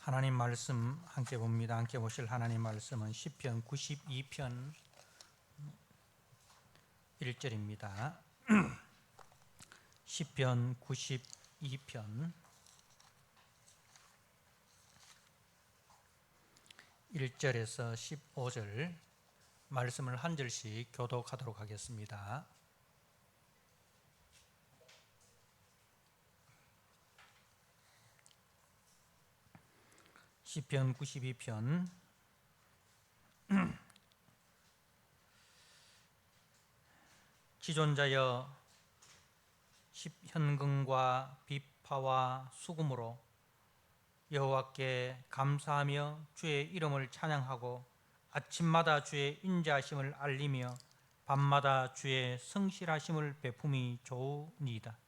하나님 말씀 함께 봅니다. 함께 보실 하나님 말씀은 시편 92편 1절입니다. 시편 92편 1절에서 15절 말씀을 한 절씩 교독하도록 하겠습니다. 시편 92편 지존자여 현금과 비파와 수금으로 여호와께 감사하며 주의 이름을 찬양하고 아침마다 주의 인자하심을 알리며 밤마다 주의 성실하심을 베품이 좋으니이다.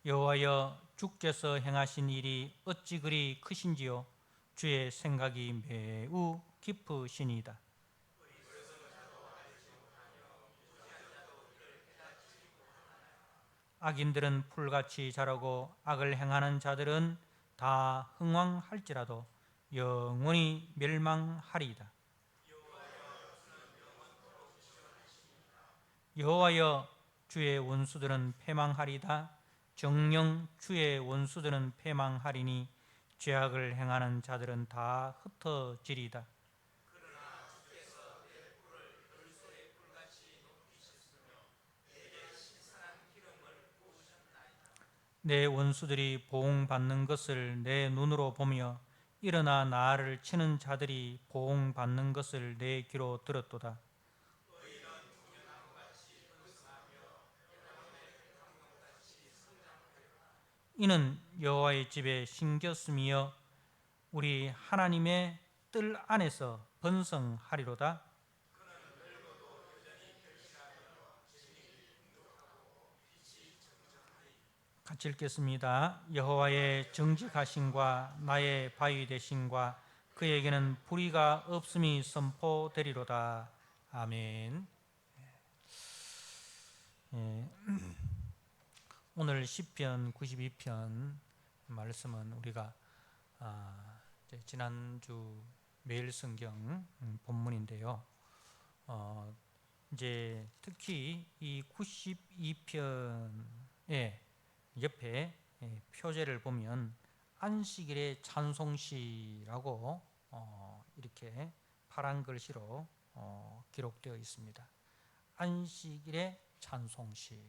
여호와여 주께서 행하신 일이 어찌 그리 크신지요. 주의 생각이 매우 깊으시니이다. 악인들은 풀같이 자라고 악을 행하는 자들은 다 흥왕할지라도 영원히 멸망하리이다. 여호와여 주의 원수들은 패망하리이다. 정녕 주의 원수들은 패망하리니 죄악을 행하는 자들은 다 흩어지리이다. 내 원수들이 보응받는 것을 내 눈으로 보며 일어나 나를 치는 자들이 보응받는 것을 내 귀로 들었도다. 이는 여호와의 집에 심겼음이여 우리 하나님의 뜰 안에서 번성하리로다. 같이 읽겠습니다. 여호와의 정직하심과 나의 바위 되심과 그에게는 불의가 없음이 선포되리로다. 아멘. 오늘 시편 92편 말씀은 우리가 지난주 매일 성경 본문인데요. 이제 특히 이 92편의 옆에 표제를 보면 안식일의 찬송시라고 이렇게 파란 글씨로 기록되어 있습니다. 안식일의 찬송시가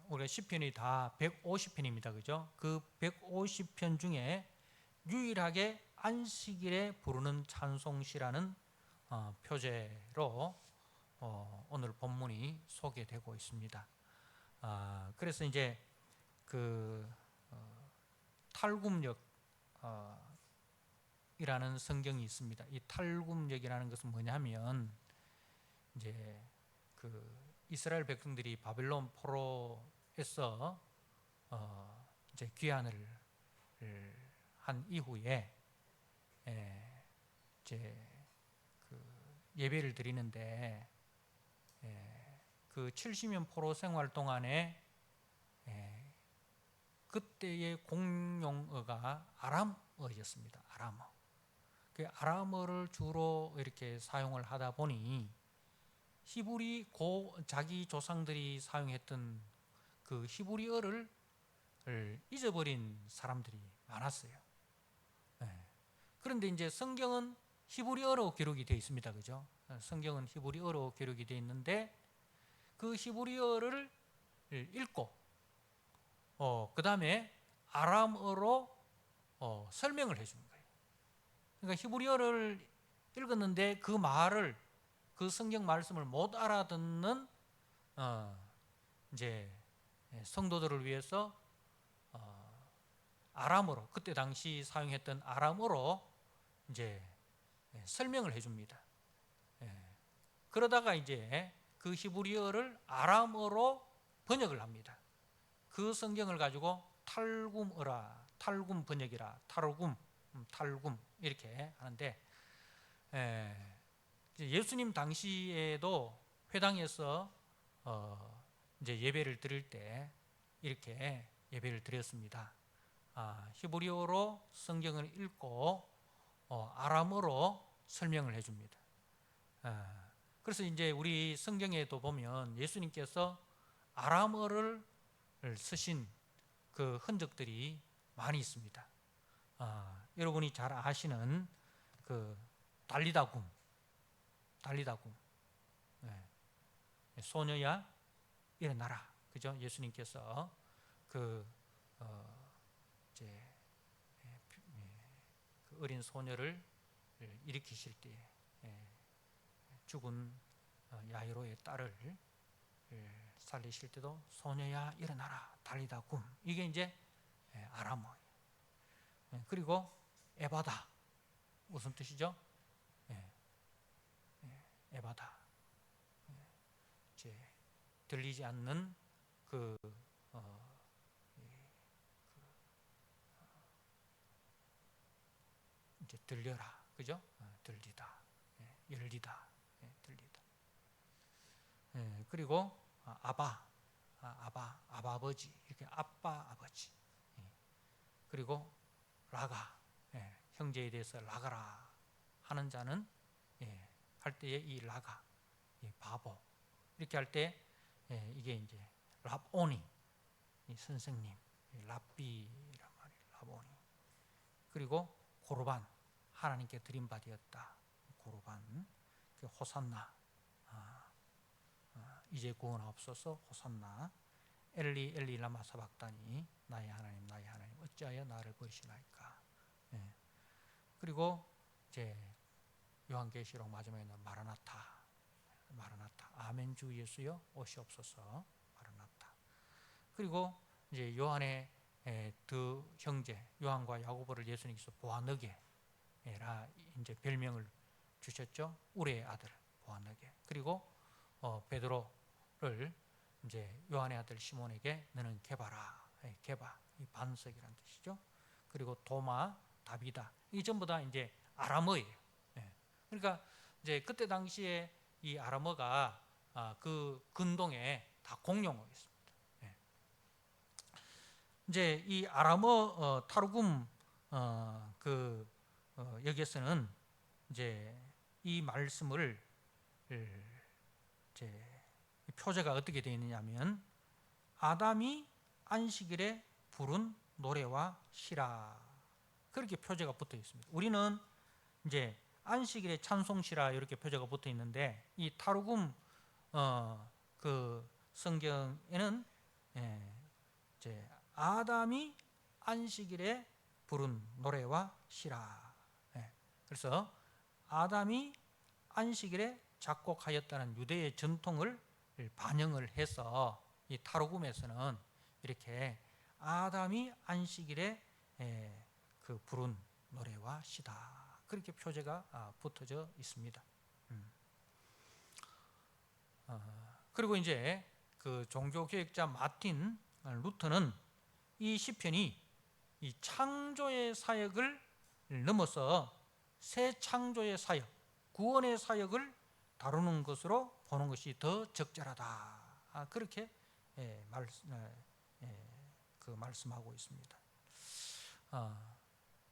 우리가 시편이 다 150편입니다. 그죠? 그 150편 중에 유일하게 안식일에 부르는 찬송시라는 표제로 오늘 본문이 소개되고 있습니다. 그래서 이제 그 탈굽역 이라는 성경이 있습니다. 이 탈굽역이라는 것은 뭐냐면 이제 그 이스라엘 백성들이 바벨론 포로에서 이제 귀환을 한 이후에 이제 그 예배를 드리는데 그 70년 포로 생활 동안에 그때의 공용어가 아람어였습니다. 아람어. 그 아람어를 주로 이렇게 사용을 하다 보니 히브리 자기 조상들이 사용했던 그 히브리어를 잊어버린 사람들이 많았어요. 그런데 이제 성경은 히브리어로 기록이 되어 있습니다. 그죠? 성경은 히브리어로 기록이 되어 있는데 그 히브리어를 읽고 그 다음에 아람어로 설명을 해주는 거예요. 그러니까 히브리어를 읽었는데 그 말을 그 성경 말씀을 못 알아듣는 이제 성도들을 위해서 아람어로 그때 당시 사용했던 아람어로 이제 설명을 해줍니다. 그러다가 이제 그 히브리어를 아람어로 번역을 합니다. 그 성경을 가지고 탈굼어라, 탈굼 번역이라, 탈굼 이렇게 하는데 예수님 당시에도 회당에서 이제 예배를 드릴 때 이렇게 예배를 드렸습니다. 히브리어로 성경을 읽고 아람어로 설명을 해줍니다. 그래서 이제 우리 성경에도 보면 예수님께서 아람어를 쓰신 그 흔적들이 많이 있습니다. 여러분이 잘 아시는 그 달리다굼, 소녀야 일어나라, 그죠? 예수님께서 이제 그 어린 소녀를 일으키실 때에 죽은 야이로의 딸을 살리실 때도 소녀야 일어나라 달리다굼, 이게 이제 아람어예요. 그리고 에바다, 무슨 뜻이죠? 에바다, 이제 들리지 않는 이제 들려라, 그죠? 들리다, 열리다, 들리다. 그리고 아바 아버지, 이렇게 아빠 아버지. 그리고 라가, 형제에 대해서 라가라 하는 자는 할 때에 이 라가, 바보, 이렇게 할 때 이게 이제 랍오니, 선생님, 랍비란 말이에요. 랍오니. 그리고 고르반, 하나님께 드림받았다. 고르반, 호산나, 이제 구원하옵소서, 호산나. 엘리 엘리 라마 사박다니, 나의 하나님 나의 하나님 어찌하여 나를 버리시나이까. 그리고 이제 요한계시록 마지막에는 마라나타, 아멘 주 예수여 오시옵소서, 마라나타. 그리고 이제 요한의 두 형제 요한과 야고보를 예수님께서 보아너게라 이제 별명을 주셨죠. 우레의 아들 보아너게. 그리고 베드로를 이제 요한의 아들 시몬에게 너는 게바라, 게바, 이 반석이라는 뜻이죠. 그리고 도마, 다비다, 이 전부 다 이제 아람어예요. 그러니까 이제 그때 당시에 이 아람어가 그 근동에 다 공용어였습니다. 이제 이 아람어 타르굼 여기에서는 이제 이 말씀을 이제 표제가 어떻게 되어 있느냐면 아담이 안식일에 부른 노래와 시라, 그렇게 표제가 붙어 있습니다. 우리는 이제 안식일에 찬송시라 이렇게 표제가 붙어 있는데 이 타르굼 그 성경에는 이제 아담이 안식일에 부른 노래와 시라. 그래서 아담이 안식일에 작곡하였다는 유대의 전통을 반영을 해서 이 타르굼에서는 이렇게 아담이 안식일에 그 부른 노래와 시다, 그렇게 표제가 붙어져 있습니다. 그리고 이제 그 종교개혁자 마틴 루터는 이 시편이 이 창조의 사역을 넘어서 새 창조의 사역, 구원의 사역을 다루는 것으로 보는 것이 더 적절하다, 그렇게 말씀하고 있습니다.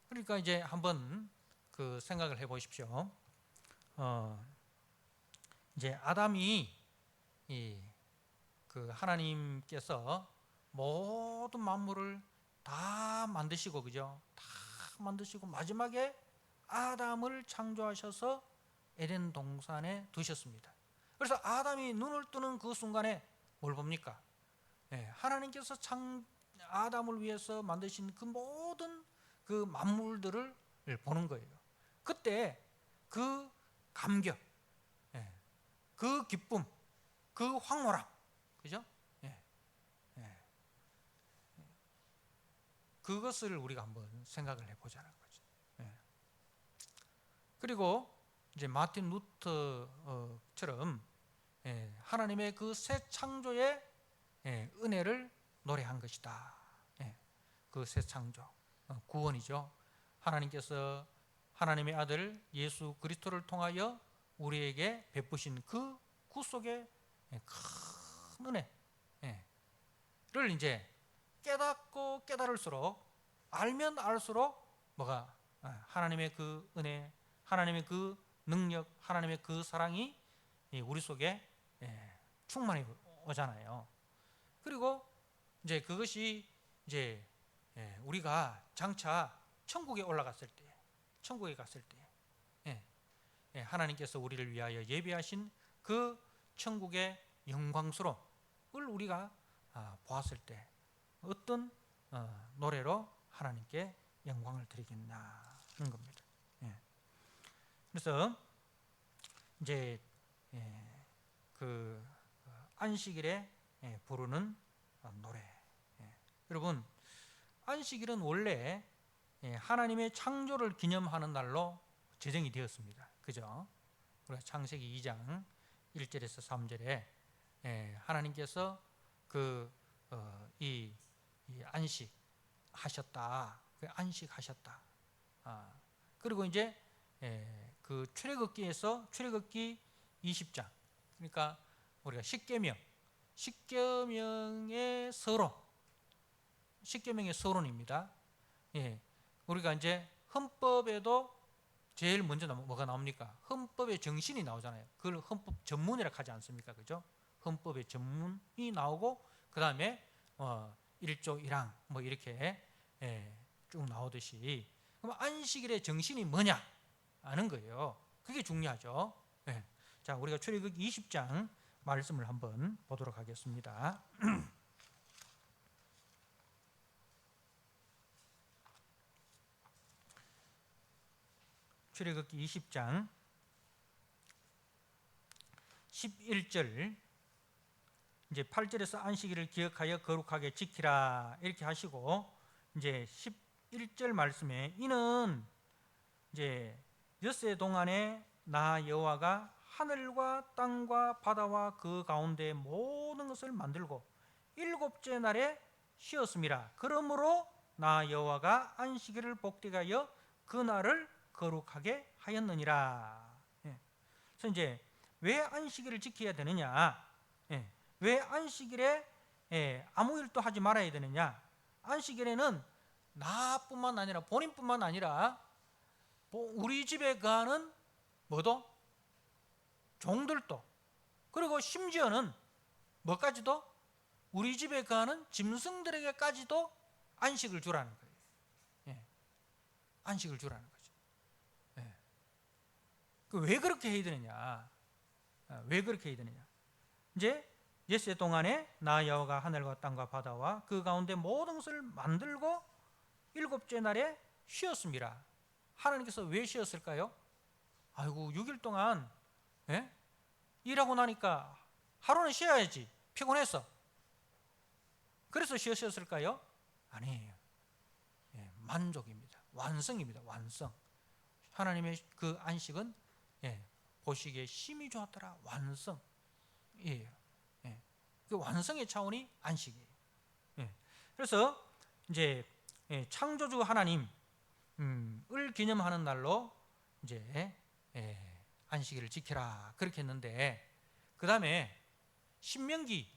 그러니까 이제 한번 그 생각을 해보십시오. 이제 아담이 그 하나님께서 모든 만물을 다 만드시고, 그죠? 다 만드시고 마지막에 아담을 창조하셔서 에덴 동산에 두셨습니다. 그래서 아담이 눈을 뜨는 그 순간에 뭘 봅니까? 하나님께서 아담을 위해서 만드신 그 모든 그 만물들을 보는 거예요. 그때 그 감격, 그 기쁨, 그 황홀함, 그죠? 그것을 우리가 한번 생각을 해보자는 거죠. 그리고 이제 마틴 루터처럼 하나님의 그 새 창조의 은혜를 노래한 것이다. 그 새 창조, 구원이죠. 하나님께서 하나님의 아들 예수 그리스도를 통하여 우리에게 베푸신 그 구속의 큰 은혜를 이제 깨닫고 깨달을수록, 알면 알수록 뭐가 하나님의 그 은혜, 하나님의 그 능력, 하나님의 그 사랑이 우리 속에 충만히 오잖아요. 그리고 이제 그것이 이제 우리가 장차 천국에 올라갔을 때, 천국에 갔을 때 하나님께서 우리를 위하여 예비하신 그 천국의 영광스러움을 우리가 보았을 때 어떤 노래로 하나님께 영광을 드리겠나는 겁니다. 그래서 이제 그 안식일에 부르는 노래. 여러분, 안식일은 원래 하나님의 창조를 기념하는 날로 제정이 되었습니다. 그죠? 우리가 창세기 2장 1절에서 3절에 하나님께서 이 안식하셨다. 안식하셨다. 그리고 이제 그 출애굽기에서 출애굽기 20장, 그러니까 우리가 십계명의 서론, 십계명의 서론입니다. 우리가 이제 헌법에도 제일 먼저 뭐가 나옵니까? 헌법의 정신이 나오잖아요. 그걸 헌법 전문이라고 하지 않습니까? 그죠? 헌법의 전문이 나오고 그 다음에 1조 1항 뭐 이렇게 쭉 나오듯이, 그럼 안식일의 정신이 뭐냐 아는 거예요. 그게 중요하죠. 자, 우리가 출애굽기 20장 말씀을 한번 보도록 하겠습니다. 출애굽기 20장 11절, 이제 8절에서 안식일을 기억하여 거룩하게 지키라 이렇게 하시고, 이제 11절 말씀에 이는 이제 엿새 동안에 나 여호와가 하늘과 땅과 바다와 그 가운데 모든 것을 만들고 일곱째 날에 쉬었음이라. 그러므로 나 여호와가 안식일을 복되게 하여 그 날을 거룩하게 하였느니라. 그래서 이제 왜 안식일을 지켜야 되느냐? 왜 안식일에 아무 일도 하지 말아야 되느냐? 안식일에는 나뿐만 아니라, 본인뿐만 아니라 우리 집에 거하는 뭐도? 종들도, 그리고 심지어는 뭐까지도? 우리 집에 거하는 짐승들에게까지도 안식을 주라는 거예요. 안식을 주라는 거죠. 왜 그렇게 해야 되느냐? 왜 그렇게 해야 되느냐? 이제 엿새 동안에 나 여호와가 하늘과 땅과 바다와 그 가운데 모든 것을 만들고 일곱째 날에 쉬었습니다. 하나님께서 왜 쉬었을까요? 아이고, 6일 동안 일하고 나니까 하루는 쉬어야지, 피곤해서. 그래서 쉬었을까요? 아니에요. 만족입니다. 완성입니다. 완성. 하나님의 그 안식은 보시기에 심히 좋았더라. 완성이에요. 그 완성의 차원이 안식이에요. 그래서 이제 창조주 하나님을 기념하는 날로 이제 안식일을 지키라 그렇게 했는데, 그 다음에 신명기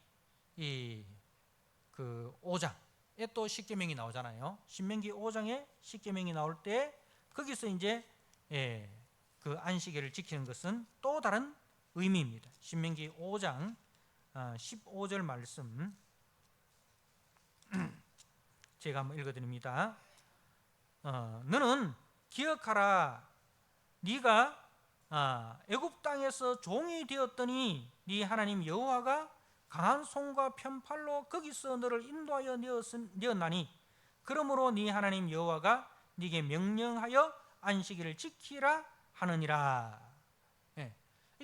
그 5장에 또 십계명이 나오잖아요. 신명기 5장에 십계명이 나올 때 거기서 이제 그 안식일을 지키는 것은 또 다른 의미입니다. 신명기 5장 15절 말씀 제가 한번 읽어드립니다. 너는 기억하라. 네가 애굽 땅에서 종이 되었더니 네 하나님 여호와가 강한 손과 편팔로 거기서 너를 인도하여 내었나니, 그러므로 네 하나님 여호와가 네게 명령하여 안식일을 지키라 하느니라.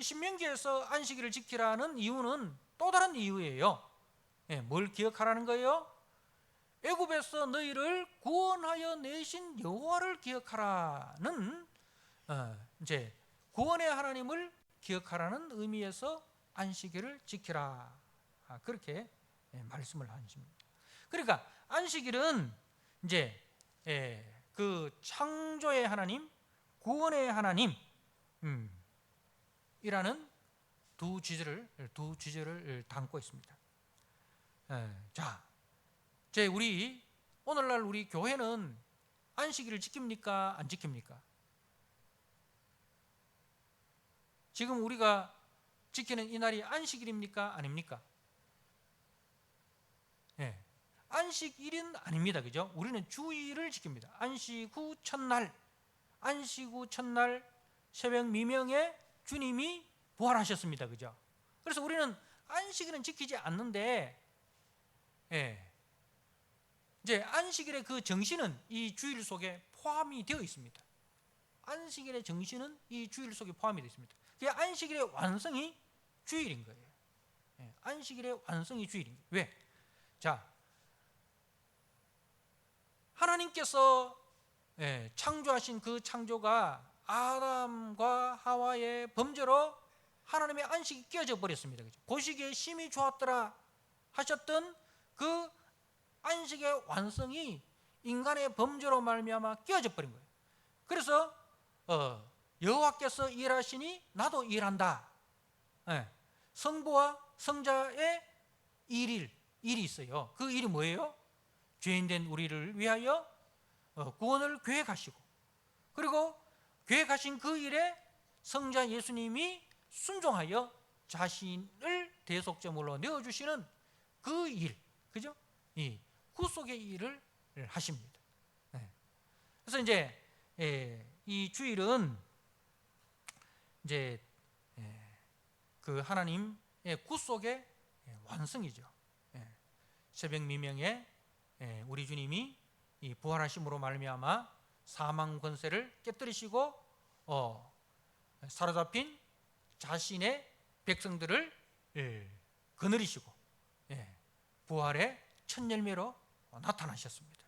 신명기에서 안식일을 지키라는 이유는 또 다른 이유예요. 뭘 기억하라는 거예요? 애굽에서 너희를 구원하여 내신 여호와를 기억하라는, 이제 구원의 하나님을 기억하라는 의미에서 안식일을 지키라, 그렇게 말씀을 하십니다. 그러니까 안식일은 이제 그 창조의 하나님, 구원의 하나님, 안식이라는 두 주제를 담고 있습니다. 자, 우리 오늘날 우리 교회는 안식일을 지킵니까? 안 지킵니까? 지금 우리가 지키는 이 날이 안식일입니까? 아닙니까? 안식일은 아닙니다. 그죠? 우리는 주일을 지킵니다. 안식 후 첫날 새벽 미명에 주님이 부활하셨습니다. 그죠? 그래서 우리는 안식일은 지키지 않는데, 이제 안식일의 그 정신은 이 주일 속에 포함이 되어 있습니다. 안식일의 정신은 이 주일 속에 포함이 되어 있습니다. 그게 안식일의 완성이 주일인 거예요. 안식일의 완성이 주일인 거예요. 왜? 자, 하나님께서 창조하신 그 창조가 아담과 하와의 범죄로 하나님의 안식이 깨어져 버렸습니다. 보시기에 심히 좋았더라 하셨던 그 안식의 완성이 인간의 범죄로 말미암아 깨어져 버린 거예요. 그래서 여호와께서 일하시니 나도 일한다. 성부와 성자의 일이 있어요. 그 일이 뭐예요? 죄인된 우리를 위하여 구원을 계획하시고, 그리고 계획하신 그 일에 성자 예수님이 순종하여 자신을 대속제물로 내어주시는 그 일, 그죠? 이 구속의 일을 하십니다. 그래서 이제 이 주일은 이제 그 하나님의 구속의 완성이죠. 새벽 미명에 우리 주님이 이 부활하심으로 말미암아 사망 권세를 깨뜨리시고 사로잡힌 자신의 백성들을 거느리시고 부활의 첫 열매로 나타나셨습니다.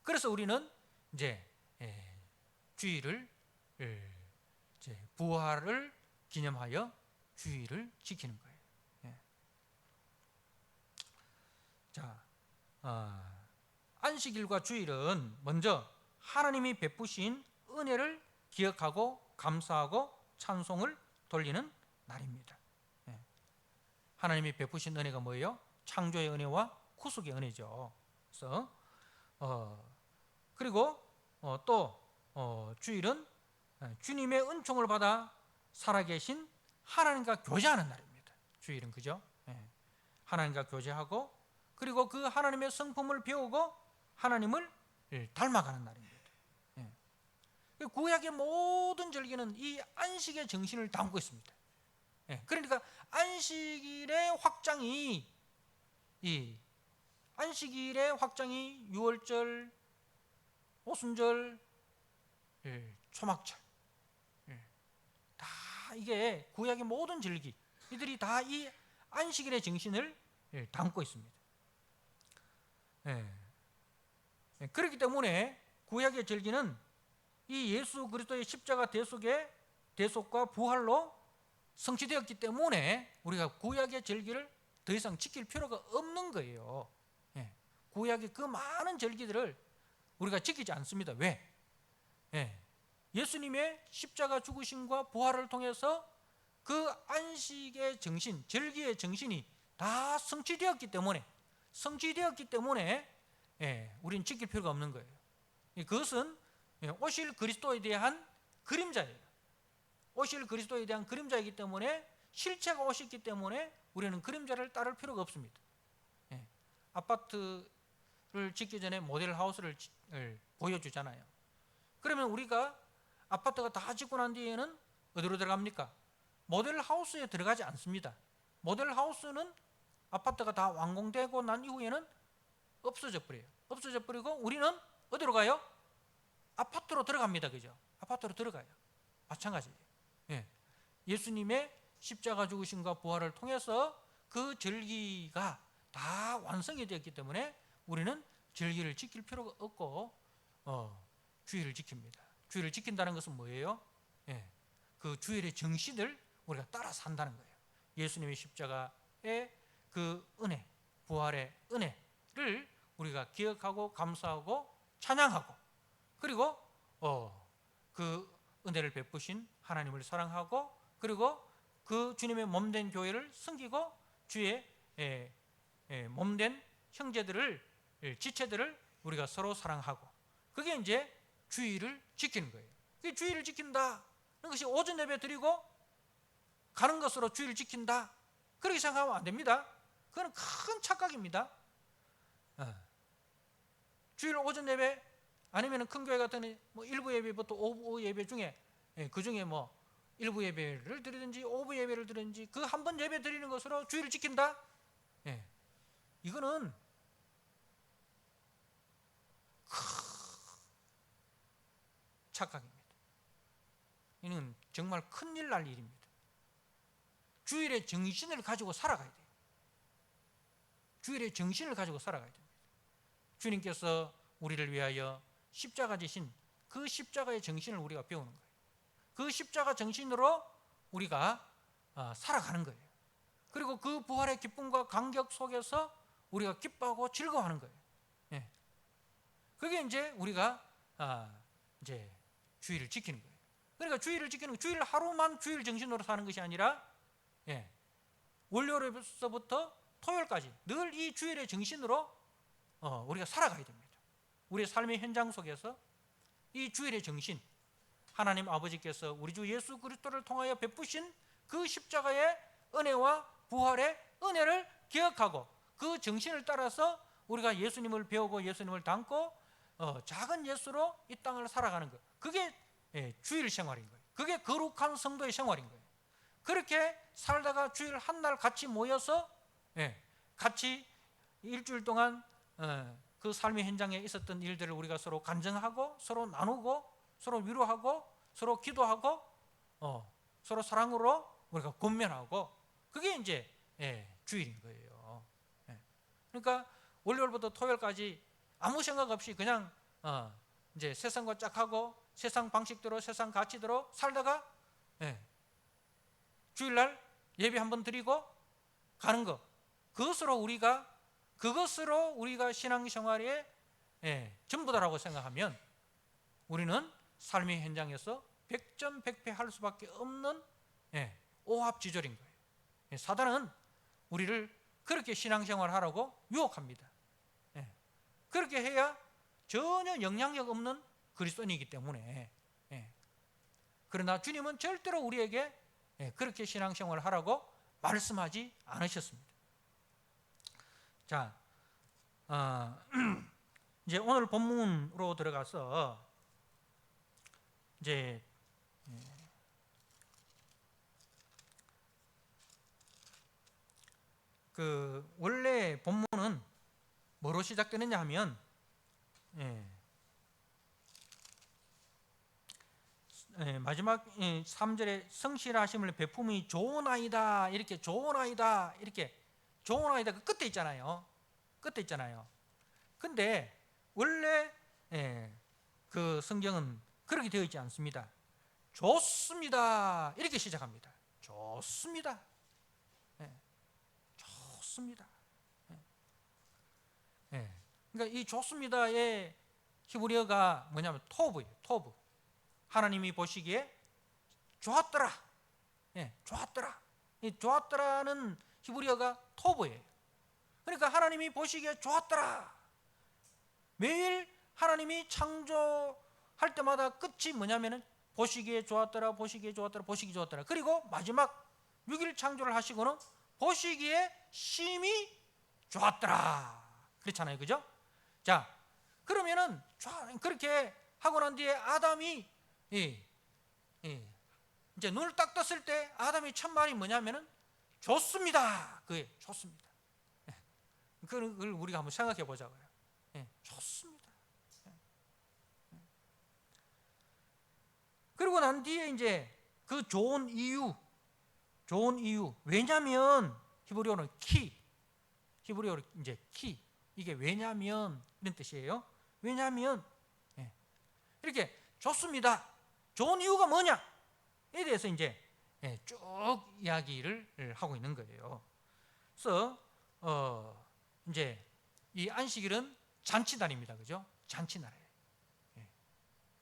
그래서 우리는 이제 주일을 이제 부활을 기념하여 주일을 지키는 거예요. 자, 안식일과 주일은 먼저 하나님이 베푸신 은혜를 기억하고 감사하고 찬송을 돌리는 날입니다. 하나님이 베푸신 은혜가 뭐예요? 창조의 은혜와 구속의 은혜죠. 그래서 그리고 또 주일은 주님의 은총을 받아 살아계신 하나님과 교제하는 날입니다. 주일은, 그죠? 하나님과 교제하고, 그리고 그 하나님의 성품을 배우고 하나님을 닮아가는 날입니다. 구약의 모든 절기는 이 안식의 정신을 담고 있습니다. 그러니까 안식일의 확장이 유월절, 오순절, 초막절, 다 이게 구약의 모든 절기, 이들이 다 이 안식일의 정신을 담고 있습니다. 그렇기 때문에 구약의 절기는 이 예수 그리스도의 십자가 대속과 부활로 성취되었기 때문에 우리가 구약의 절기를 더 이상 지킬 필요가 없는 거예요. 구약의 그 많은 절기들을 우리가 지키지 않습니다. 왜? 예수님의 십자가 죽으심과 부활을 통해서 그 안식의 정신, 절기의 정신이 다 성취되었기 때문에 우리는 지킬 필요가 없는 거예요. 그것은 오실 그리스도에 대한 그림자예요. 오실 그리스도에 대한 그림자이기 때문에, 실체가 오셨기 때문에 우리는 그림자를 따를 필요가 없습니다. 아파트를 짓기 전에 모델 하우스를 보여주잖아요. 그러면 우리가 아파트가 다 짓고 난 뒤에는 어디로 들어갑니까? 모델 하우스에 들어가지 않습니다. 모델 하우스는 아파트가 다 완공되고 난 이후에는 없어져 버리고 우리는 어디로 가요? 아파트로 들어갑니다. 그죠? 아파트로 들어가요. 마찬가지예요. 예수님의 십자가 죽으심과 부활을 통해서 그 절기가 다 완성이 되었기 때문에 우리는 절기를 지킬 필요가 없고 주일을 지킵니다. 주일을 지킨다는 것은 뭐예요? 그 주일의 정신을 우리가 따라 산다는 거예요. 예수님의 십자가의 그 은혜, 부활의 은혜를 우리가 기억하고 감사하고 찬양하고, 그리고 그 은혜를 베푸신 하나님을 사랑하고, 그리고 그 주님의 몸된 교회를 섬기고 주의 몸된 형제들을, 지체들을 우리가 서로 사랑하고, 그게 이제 주의를 지키는 거예요. 그게 주의를 지킨다. 그것이 오전 예배 드리고 가는 것으로 주의를 지킨다. 그렇게 생각하면 안 됩니다. 그건 큰 착각입니다. 주일 오전 예배 아니면 큰 교회 같은 뭐 일부 예배부터 오후 예배 중에 그 중에 뭐 일부 예배를 드리든지 오후 예배를 드리든지 그 한 번 예배 드리는 것으로 주의를 지킨다. 이거는 착각입니다. 이는 정말 큰일 날 일입니다. 주일의 정신을 가지고 살아가야 돼요. 주일의 정신을 가지고 살아가야 됩니다. 주님께서 우리를 위하여 십자가 지신 그 십자가의 정신을 우리가 배우는 거예요. 그 십자가 정신으로 우리가 살아가는 거예요. 그리고 그 부활의 기쁨과 감격 속에서 우리가 기뻐하고 즐거워하는 거예요. 그게 이제 우리가 이제 주일을 지키는 거예요. 그러니까 주일을 지키는, 주일 하루만 주일 정신으로 사는 것이 아니라 월요일에서부터 토요일까지 늘 이 주일의 정신으로 우리가 살아가야 됩니다. 우리의 삶의 현장 속에서 이 주일의 정신, 하나님 아버지께서 우리 주 예수 그리스도를 통하여 베푸신 그 십자가의 은혜와 부활의 은혜를 기억하고 그 정신을 따라서 우리가 예수님을 배우고 예수님을 닮고 작은 예수로 이 땅을 살아가는 것, 그게 주일 생활인 거예요. 그게 거룩한 성도의 생활인 거예요. 그렇게 살다가 주일 한 날 같이 모여서 같이 일주일 동안 그 삶의 현장에 있었던 일들을 우리가 서로 간증하고 서로 나누고 서로 위로하고 서로 기도하고 서로 사랑으로 우리가 권면하고, 그게 이제 주일인 거예요. 그러니까 월요일부터 토요일까지 아무 생각 없이 그냥 이제 세상과 짝하고 세상 방식대로 세상 가치대로 살다가 주일날 예배 한번 드리고 가는 것, 그것으로 우리가 신앙생활의 전부다라고 생각하면 우리는 삶의 현장에서 백전백패할 수밖에 없는 오합지졸인 거예요. 사단은 우리를 그렇게 신앙생활하라고 유혹합니다. 그렇게 해야 전혀 영향력 없는 그리스도인이기 때문에. 그러나 주님은 절대로 우리에게 그렇게 신앙생활을 하라고 말씀하지 않으셨습니다. 자, 이제 오늘 본문으로 들어가서 이제 그 원래 본문은 뭐로 시작되느냐 하면 마지막 3절에 성실하심을 베품이 좋은 아이다, 이렇게 좋은 아이다, 이렇게 좋은 아이다 그 끝에 있잖아요. 끝에 있잖아요. 근데 원래 그 성경은 그렇게 되어 있지 않습니다. 좋습니다, 이렇게 시작합니다. 좋습니다. 좋습니다. 그러니까 이 좋습니다의 히브리어가 뭐냐면 토브예요. 토브. 하나님이 보시기에 좋았더라. 좋았더라. 이 좋았더라는 히브리어가 토브예요. 그러니까 하나님이 보시기에 좋았더라. 매일 하나님이 창조할 때마다 끝이 뭐냐면은 보시기에 좋았더라, 보시기에 좋았더라, 보시기 좋았더라. 그리고 마지막 6일 창조를 하시고는 보시기에 심히 좋았더라. 그렇잖아요, 그죠? 자, 그러면은 그렇게 하고 난 뒤에 아담이 이제 눈을 딱 떴을 때 아담이 첫 말이 뭐냐면은 좋습니다. 그게 좋습니다. 그걸 우리가 한번 생각해 보자고요. 좋습니다. 그리고 난 뒤에 이제 그 좋은 이유, 왜냐면 히브리어는 히브리어로 이제 이게 왜냐면 이런 뜻이에요. 왜냐면 이렇게 좋습니다. 좋은 이유가 뭐냐에 대해서 이제 쭉 이야기를 하고 있는 거예요. 그래서 이제 이 안식일은 잔치날입니다, 그죠? 잔치날이에요.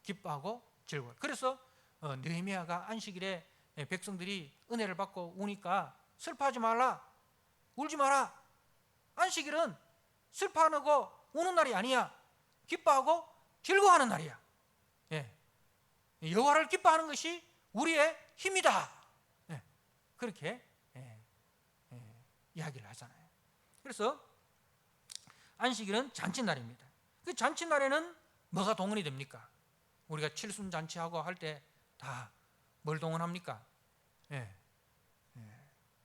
기뻐하고 즐거워. 그래서 느헤미야가 안식일에 백성들이 은혜를 받고 우니까 슬퍼하지 말라, 울지 마라. 안식일은 슬퍼하고 우는 날이 아니야. 기뻐하고 즐거워하는 날이야. 여호와를 기뻐하는 것이 우리의 힘이다. 그렇게 이야기를 하잖아요. 그래서 안식일은 잔칫날입니다. 그 잔칫날에는 뭐가 동원이 됩니까? 우리가 칠순잔치하고 할 때 다 뭘 동원합니까?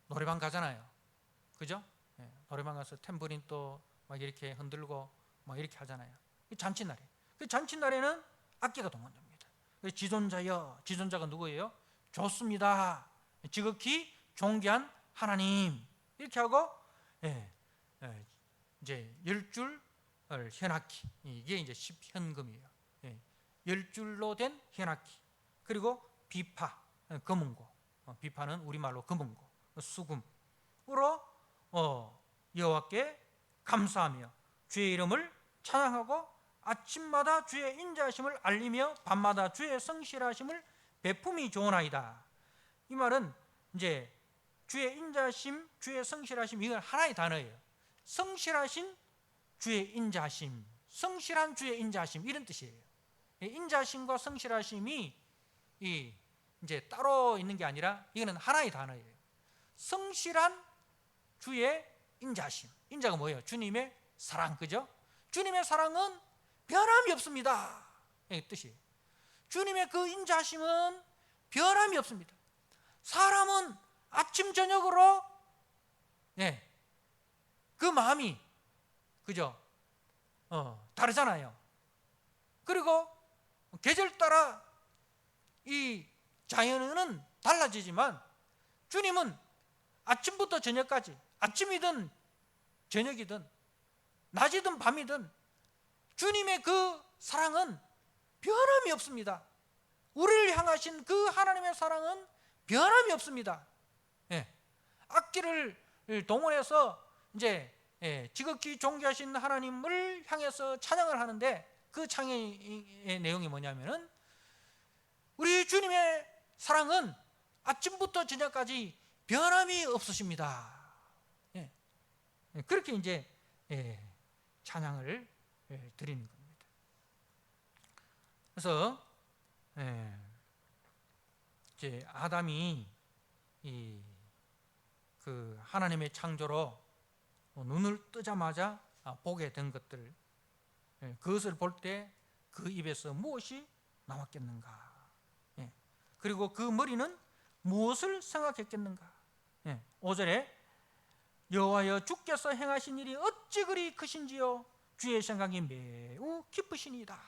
노래방 가잖아요. 그죠? 노래방 가서 탬버린 또 막 이렇게 흔들고 막 이렇게 하잖아요. 잔칫날에. 그 잔칫날에는 악기가 동원됩니다. 지존자여, 지존자가 누구예요? 좋습니다. 지극히 존귀한 하나님. 이렇게 하고 이제 10줄 현악기, 이게 이제 10현금이에요. 10줄로 된 현악기, 그리고 비파, 검은고, 비파는 우리말로 검은고, 수금으로 여호와께 감사하며 주의 이름을 찬양하고 아침마다 주의 인자하심을 알리며 밤마다 주의 성실하심을 베품이 좋으나이다. 이 말은 이제 주의 인자하심, 주의 성실하심, 이건 하나의 단어예요. 성실하신 주의 인자하심, 성실한 주의 인자하심, 이런 뜻이에요. 인자하심과 성실하심이 이제 따로 있는 게 아니라 이거는 하나의 단어예요. 성실한 주의 인자하심. 인자가 뭐예요? 주님의 사랑, 그죠? 주님의 사랑은 변함이 없습니다. 이 뜻이에요. 주님의 그 인자하심은 변함이 없습니다. 사람은 아침 저녁으로 그 마음이, 그죠? 다르잖아요. 그리고 계절 따라 이 자연은 달라지지만 주님은 아침부터 저녁까지, 아침이든 저녁이든 낮이든 밤이든 주님의 그 사랑은 변함이 없습니다. 우리를 향하신 그 하나님의 사랑은 변함이 없습니다. 악기를 동원해서 이제 지극히 존귀하신 하나님을 향해서 찬양을 하는데, 그 찬양의 내용이 뭐냐면은 우리 주님의 사랑은 아침부터 저녁까지 변함이 없으십니다. 그렇게 이제 찬양을 드리는 겁니다. 그래서 이제 아담이 그 하나님의 창조로 눈을 뜨자마자 보게 된 것들, 그것을 볼 때 그 입에서 무엇이 나왔겠는가? 그리고 그 머리는 무엇을 생각했겠는가? 5절에 여호와여 주께서 행하신 일이 어찌 그리 크신지요 주의 생각이 매우 깊으시니이다.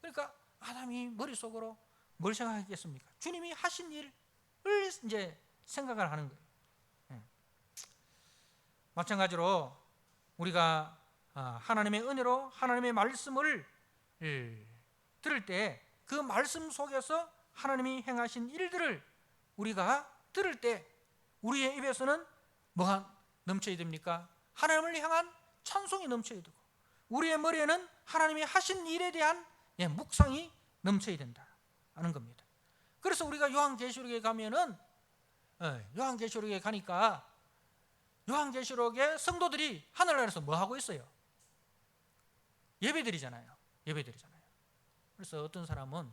그러니까 아담이 머릿속으로 뭘 생각했겠습니까? 주님이 하신 일을 이제 생각을 하는 거예요. 마찬가지로 우리가 하나님의 은혜로 하나님의 말씀을 들을 때 그 말씀 속에서 하나님이 행하신 일들을 우리가 들을 때 우리의 입에서는 뭐가 넘쳐야 됩니까? 하나님을 향한 찬송이 넘쳐야 되고, 우리의 머리에는 하나님이 하신 일에 대한 묵상이 넘쳐야 된다 하는 겁니다. 그래서 우리가 요한계시록에 가면은 요한계시록에 가니까 요한계시록의 성도들이 하늘나라에서 뭐 하고 있어요? 예배드리잖아요. 그래서 어떤 사람은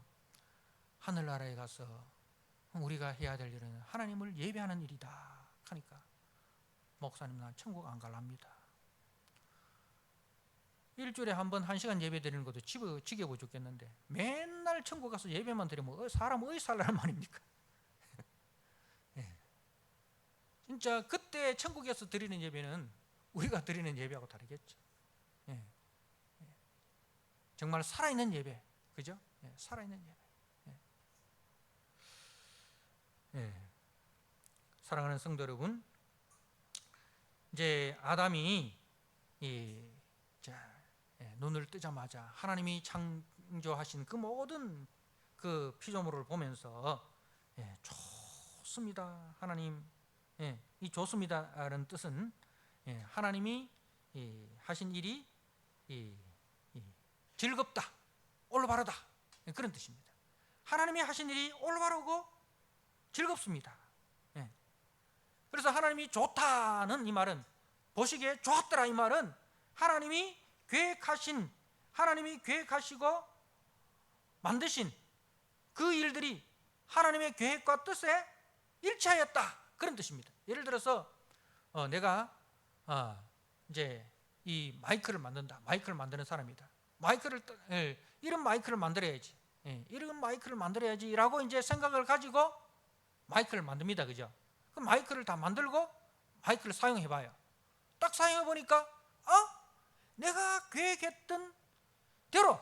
하늘나라에 가서 우리가 해야 될 일은 하나님을 예배하는 일이다 하니까, 목사님 난 천국 안 갈랍니다. 일주일에 한 번 1시간 예배 드리는 것도 지겨워 죽겠는데 맨날 천국 가서 예배만 드리면 사람 어디 살라는 말입니까? 진짜 그때 천국에서 드리는 예배는 우리가 드리는 예배하고 다르겠죠. 정말 살아있는 예배, 그죠? 살아있는 예배. 사랑하는 성도 여러분, 이제 아담이 눈을 뜨자마자 하나님이 창조하신 그 모든 그 피조물을 보면서 좋습니다 하나님, 이 좋습니다라는 뜻은 하나님이 하신 일이 즐겁다, 올바르다, 그런 뜻입니다. 하나님이 하신 일이 올바르고 즐겁습니다. 예. 그래서 하나님이 좋다는 이 말은, 보시기에 좋았더라 이 말은 하나님이 계획하시고 만드신 그 일들이 하나님의 계획과 뜻에 일치하였다, 그런 뜻입니다. 예를 들어서 내가 이제 이 마이크를 만든다. 마이크를 만드는 사람이다. 이런 마이크를 만들어야지. 이런 마이크를 만들어야지라고 이제 생각을 가지고 마이크를 만듭니다. 그죠? 그 마이크를 다 만들고 마이크를 사용해 봐요. 딱 사용해 보니까 내가 계획했던 대로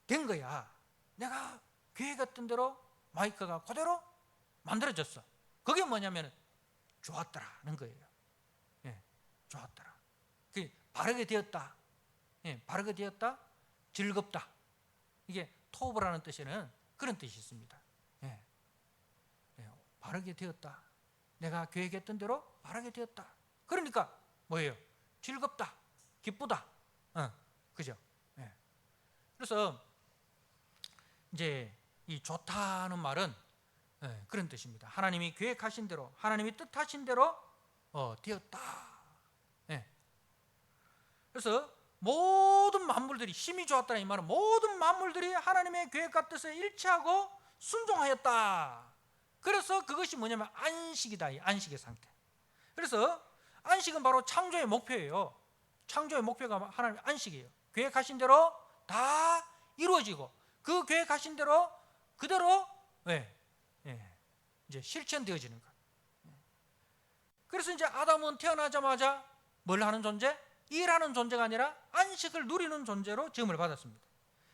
된 거야. 내가 계획했던 대로 마이크가 그대로 만들어졌어. 그게 뭐냐면 좋았더라는 거예요. 좋았더라. 그 바르게 되었다. 바르게 되었다. 즐겁다. 이게 토브라는 뜻에는 그런 뜻이 있습니다. 바르게 되었다. 내가 계획했던 대로 바르게 되었다. 그러니까 뭐예요? 즐겁다. 기쁘다. 그죠? 그래서 이제 이 좋다는 말은 그런 뜻입니다. 하나님이 계획하신 대로, 하나님이 뜻하신 대로 되었다. 그래서 모든 만물들이, 힘이 좋았다는 이 말은 모든 만물들이 하나님의 계획과 뜻에 일치하고 순종하였다. 그래서 그것이 뭐냐면 안식이다. 이 안식의 상태. 그래서 안식은 바로 창조의 목표예요. 창조의 목표가 하나님의 안식이에요. 계획하신 대로 다 이루어지고 그 계획하신 대로 그대로 이제 실천되어지는 것. 그래서 이제 아담은 태어나자마자 뭘 하는 존재? 일하는 존재가 아니라 안식을 누리는 존재로 지음을 받았습니다.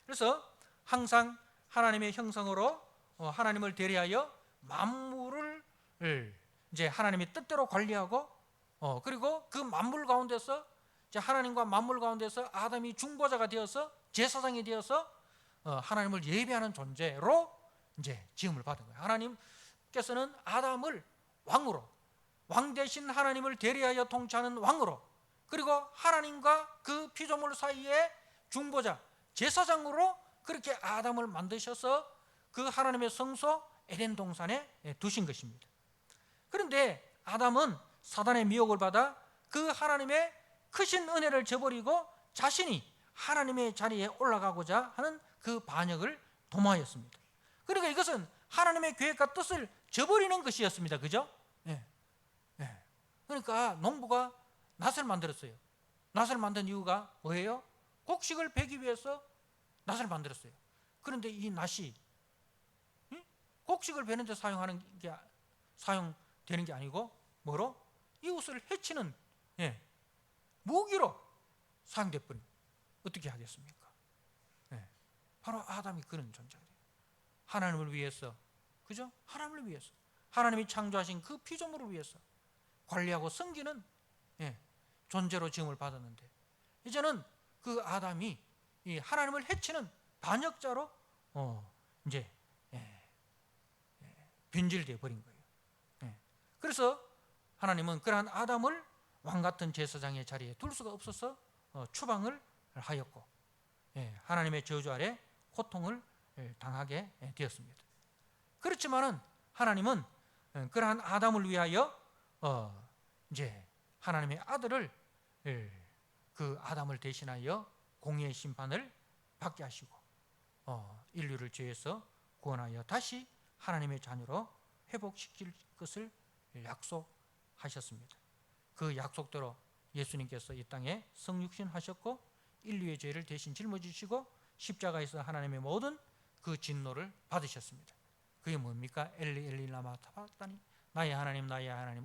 그래서 항상 하나님의 형상으로 하나님을 대리하여 만물을 이제 하나님의 뜻대로 관리하고 그리고 그 만물 가운데서 이제 하나님과 만물 가운데서 아담이 중보자가 되어서 제사장이 되어서 하나님을 예배하는 존재로 이제 지음을 받은 거예요. 하나님께서는 아담을 왕 대신 하나님을 대리하여 통치하는 왕으로, 그리고 하나님과 그 피조물 사이에 중보자, 제사장으로 그렇게 아담을 만드셔서 그 하나님의 성소 에덴 동산에 두신 것입니다. 그런데 아담은 사단의 미혹을 받아 그 하나님의 크신 은혜를 저버리고 자신이 하나님의 자리에 올라가고자 하는 그 반역을 도모하였습니다. 그러니까 이것은 하나님의 계획과 뜻을 저버리는 것이었습니다. 그죠? 그러니까 농부가 낫을 만들었어요. 낫을 만든 이유가 뭐예요? 곡식을 베기 위해서 낫을 만들었어요. 그런데 이 낫이 곡식을 베는 데 사용되는 게 아니고 뭐로? 이웃을 해치는 무기로 사용돼 버린. 어떻게 하겠습니까? 바로 아담이 그런 존재예요. 하나님을 위해서, 그죠? 하나님을 위해서, 하나님이 창조하신 그 피조물을 위해서 관리하고 섬기는 존재로 지음을 받았는데, 이제는 그 아담이 이 하나님을 해치는 반역자로 이제 변질되어 버린 거예요. 그래서 하나님은 그러한 아담을 왕 같은 제사장의 자리에 둘 수가 없어서 추방을 하였고 하나님의 저주 아래 고통을 당하게 되었습니다. 그렇지만은 하나님은 그러한 아담을 위하여 이제 하나님의 아들을 그 아담을 대신하여 공의의 심판을 받게 하시고 인류를 죄에서 구원하여 다시 하나님의 자녀로 회복시킬 것을 약속하셨습니다. 그 약속대로 예수님께서 이 땅에 성육신 하셨고 인류의 죄를 대신 짊어지시고 십자가에서 하나님의 모든 그 진노를 받으셨습니다. 그게 뭡니까? 엘리 엘리 라마 사박다니, 나의 하나님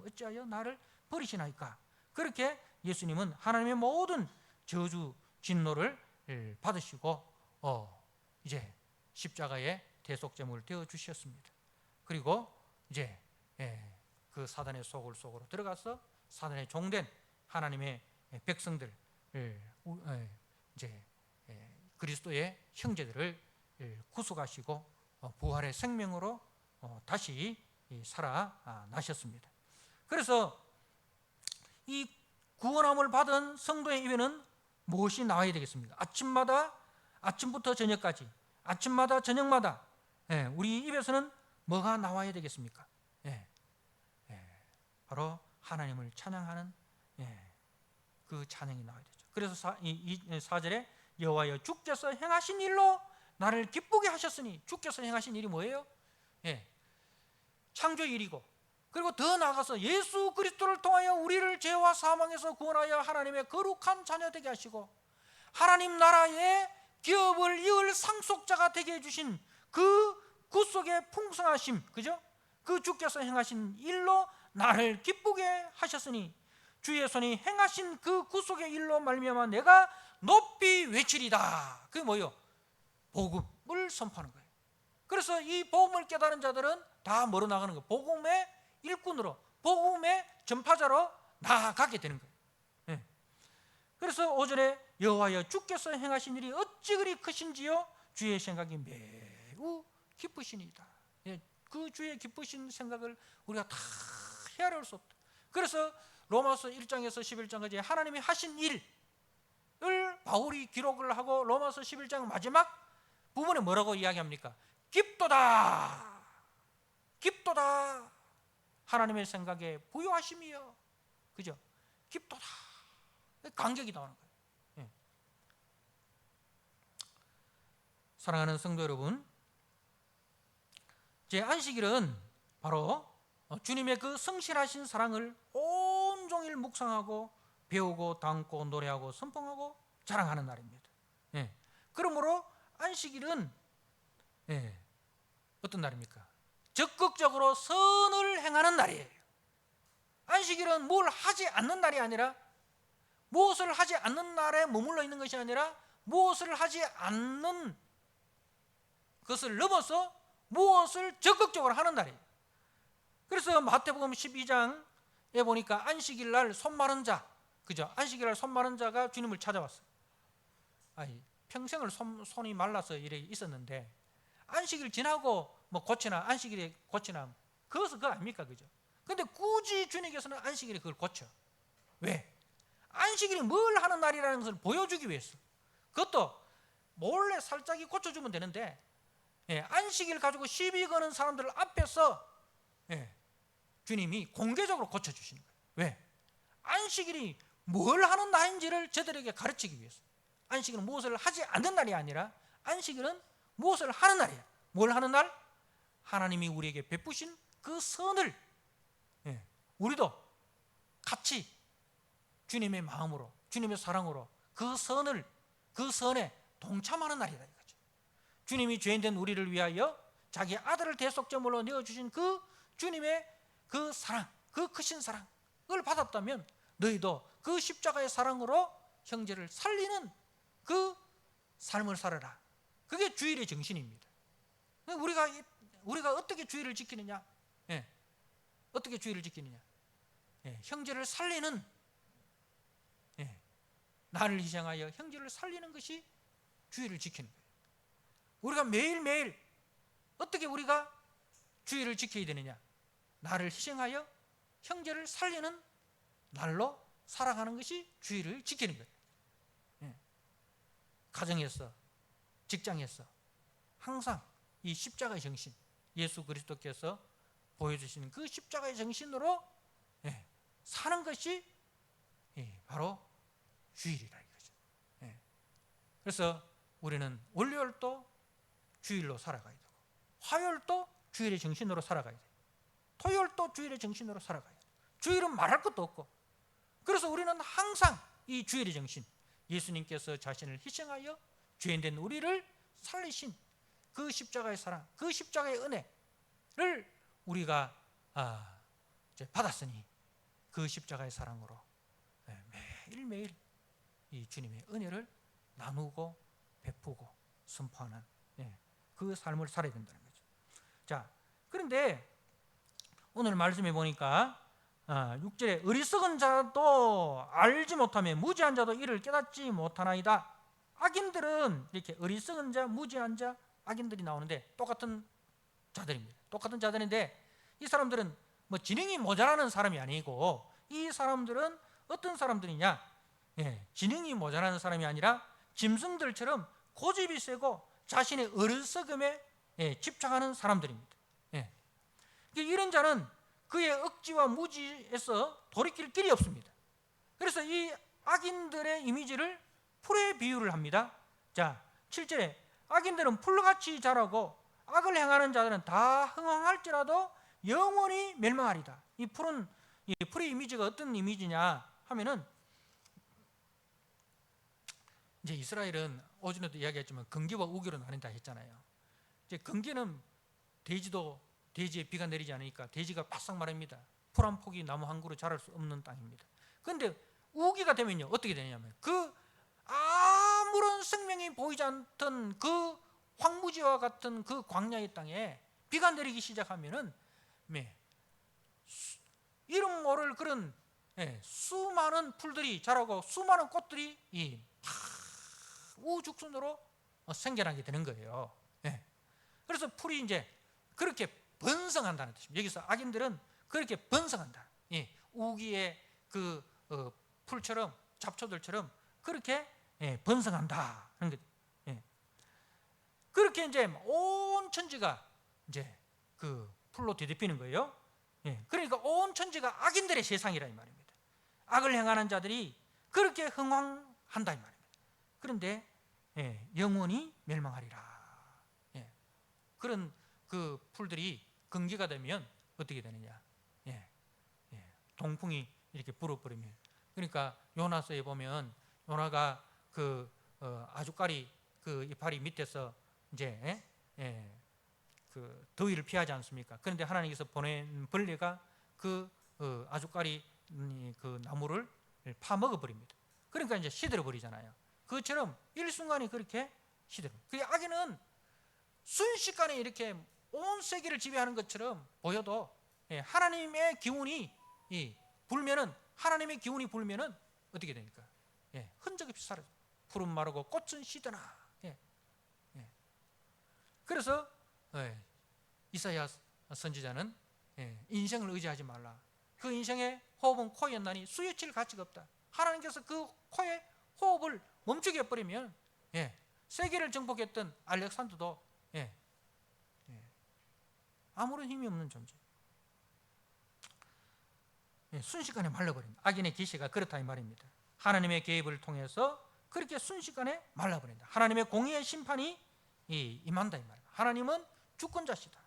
어찌하여 나를 버리시나이까. 그렇게 예수님은 하나님의 모든 저주 진노를 받으시고 이제 십자가의 대속제물을 되어 주셨습니다. 그리고 이제 그 사단의 속으로 들어가서 사단의 종된 하나님의 백성들, 이제 그리스도의 형제들을 구속하시고 부활의 생명으로 다시 살아나셨습니다. 그래서 이 구원함을 받은 성도의 입에는 무엇이 나와야 되겠습니까? 아침부터 저녁까지, 아침마다 저녁마다 우리 입에서는 뭐가 나와야 되겠습니까? 바로 하나님을 찬양하는 그 찬양이 나와야 되죠. 그래서 4절에 여호와여 주께서 행하신 일로 나를 기쁘게 하셨으니, 주께서 행하신 일이 뭐예요? 창조 일이고, 그리고 더 나아가서 예수 그리스도를 통하여 우리를 죄와 사망에서 구원하여 하나님의 거룩한 자녀 되게 하시고 하나님 나라의 기업을 이을 상속자가 되게 해주신 그 구속의 풍성하심, 그죠? 그 주께서 행하신 일로 나를 기쁘게 하셨으니 주의 손이 행하신 그 구속의 일로 말미암아 내가 높이 외치리다. 그게 뭐예요? 복음을 선포하는 거예요. 그래서 이 복음을 깨달은 자들은 다 뭐로 나가는 거예요? 복음의 일꾼으로, 복음의 전파자로 나아가게 되는 거예요. 그래서 5절에 여호와여 주께서 행하신 일이 어찌 그리 크신지요 주의 생각이 매우 기쁘시니이다. 그 주의 기쁘신 생각을 우리가 다 헤아릴 수 없다. 그래서 로마서 1장에서 11장까지 하나님이 하신 일을 바울이 기록을 하고 로마서 11장 마지막 부분에 뭐라고 이야기합니까? 깊도다, 깊도다. 하나님의 생각에 부요하심이요, 그죠? 깊도다. 간격이 나오는 거예요. 사랑하는 성도 여러분, 제 안식일은 바로 주님의 그 성실하신 사랑을 온종일 묵상하고 배우고 담고 노래하고 선포하고 자랑하는 날입니다. 그러므로 안식일은 어떤 날입니까? 적극적으로 선을 행하는 날이에요. 안식일은 뭘 하지 않는 날이 아니라, 무엇을 하지 않는 날에 머물러 있는 것이 아니라 무엇을 하지 않는 것을 넘어서 무엇을 적극적으로 하는 날이에요. 그래서 마태복음 12장에 보니까 안식일 날 손 마른 자, 그죠? 안식일 날 손 마른 자가 주님을 찾아왔어요. 평생을 손이 말라서 이래 있었는데 안식일 지나고 뭐 고치나, 안식일에 고치나, 그것은 그거 아닙니까, 그죠? 근데 굳이 주님께서는 안식일에 그걸 고쳐. 왜? 안식일이 뭘 하는 날이라는 것을 보여주기 위해서. 그것도 몰래 살짝이 고쳐주면 되는데 안식일 가지고 시비 거는 사람들 앞에서 주님이 공개적으로 고쳐주시는 거예요. 왜? 안식일이 뭘 하는 날인지를 저들에게 가르치기 위해서. 안식일은 무엇을 하지 않는 날이 아니라 안식일은 무엇을 하는 날이야. 뭘 하는 날? 하나님이 우리에게 베푸신 그 선을 우리도 같이 주님의 마음으로, 주님의 사랑으로 그 선을, 그 선에 동참하는 날이다 이거죠. 주님이 죄인된 우리를 위하여 자기 아들을 대속제물로 내어주신 그 주님의 그 사랑, 그 크신 사랑을 받았다면 너희도 그 십자가의 사랑으로 형제를 살리는 그 삶을 살아라. 그게 주일의 정신입니다. 우리가 어떻게 주일을 지키느냐? 어떻게 주일을 지키느냐? 형제를 살리는, 나를 희생하여 형제를 살리는 것이 주일을 지키는 거예요. 우리가 매일매일 어떻게 우리가 주일을 지켜야 되느냐? 나를 희생하여 형제를 살리는 날로 살아가는 것이 주일을 지키는 거예요. 가정에서, 직장에서 항상 이 십자가의 정신, 예수 그리스도께서 보여주시는 그 십자가의 정신으로 사는 것이 바로 주일이라 이거죠. 그래서 우리는 월요일도 주일로 살아가야 되고, 화요일도 주일의 정신으로 살아가야 돼요. 토요일도 주일의 정신으로 살아가야 돼요. 주일은 말할 것도 없고, 그래서 우리는 항상 이 주일의 정신, 예수님께서 자신을 희생하여 죄인된 우리를 살리신 그 십자가의 사랑, 그 십자가의 은혜를 우리가 이제 받았으니 그 십자가의 사랑으로 매일매일 이 주님의 은혜를 나누고 베푸고 선포하는 그 삶을 살아야 된다는 거죠. 자, 그런데 오늘 말씀해 보니까 6절에 어리석은 자도 알지 못하며 무지한 자도 이를 깨닫지 못하나이다. 악인들은 이렇게 어리석은 자, 무지한 자, 악인들이 나오는데 똑같은 자들입니다. 똑같은 자들인데 이 사람들은 뭐 지능이 모자라는 사람이 아니고, 이 사람들은 어떤 사람들이냐? 지능이 모자라는 사람이 아니라 짐승들처럼 고집이 세고 자신의 어리석음에 집착하는 사람들입니다. 이런 자는 그의 억지와 무지에서 돌이킬 길이 없습니다. 그래서 이 악인들의 이미지를 풀에 비유를 합니다. 자, 7절에 악인들은 풀같이 자라고 악을 행하는 자들은 다 흥황할지라도 영원히 멸망하리다. 이 풀의 이미지가 어떤 이미지냐 하면은, 이제 이스라엘은 오전에도 이야기했지만 건기와 우기로 나뉜다 했잖아요. 이제 건기는 대지에 비가 내리지 않으니까 대지가 바싹 마릅니다. 풀 한 폭이 나무 한 그루 자랄 수 없는 땅입니다. 그런데 우기가 되면요 어떻게 되냐면, 그 아무런 생명이 보이지 않던 그 황무지와 같은 그 광야의 땅에 비가 내리기 시작하면은 이름 모를 그런 수많은 풀들이 자라고 수많은 꽃들이 우죽순으로 생겨나게 되는 거예요. 그래서 풀이 이제 그렇게 번성한다는 뜻입니다. 여기서 악인들은 그렇게 번성한다. 우기의 그 풀처럼, 잡초들처럼 그렇게 번성한다 하는 거죠. 그렇게 이제 온 천지가 이제 그 풀로 뒤덮이는 거예요. 그러니까 온 천지가 악인들의 세상이라 이 말입니다. 악을 행하는 자들이 그렇게 흥황한다 이 말입니다. 그런데 영원히 멸망하리라. 그런 그 풀들이 건기가 되면 어떻게 되느냐? 동풍이 이렇게 불어버리면, 그러니까 요나서에 보면 요나가 그 아주까리 그 이파리 밑에서 이제 그 더위를 피하지 않습니까? 그런데 하나님께서 보낸 벌레가 그 아주까리 그 나무를 파먹어 버립니다. 그러니까 이제 시들어 버리잖아요. 그처럼 일순간에 그렇게 시들어. 그 악인은 순식간에 이렇게 온 세계를 지배하는 것처럼 보여도 하나님의 기운이 불면은, 하나님의 기운이 불면은 어떻게 되니까? 흔적 없이 사라져. 풀은 마르고 꽃은 시드나. 그래서 이사야 선지자는 인생을 의지하지 말라. 그 인생의 호흡은 코였나니 수유칠 가치가 없다. 하나님께서 그 코의 호흡을 멈추게 해버리면 세계를 정복했던 알렉산더도 아무런 힘이 없는 존재. 순식간에 말라버린다. 악인의 기세가 그렇다 이 말입니다. 하나님의 개입을 통해서 그렇게 순식간에 말라버린다. 하나님의 공의의 심판이 임한다 이 말입니다. 하나님은 주권자시다.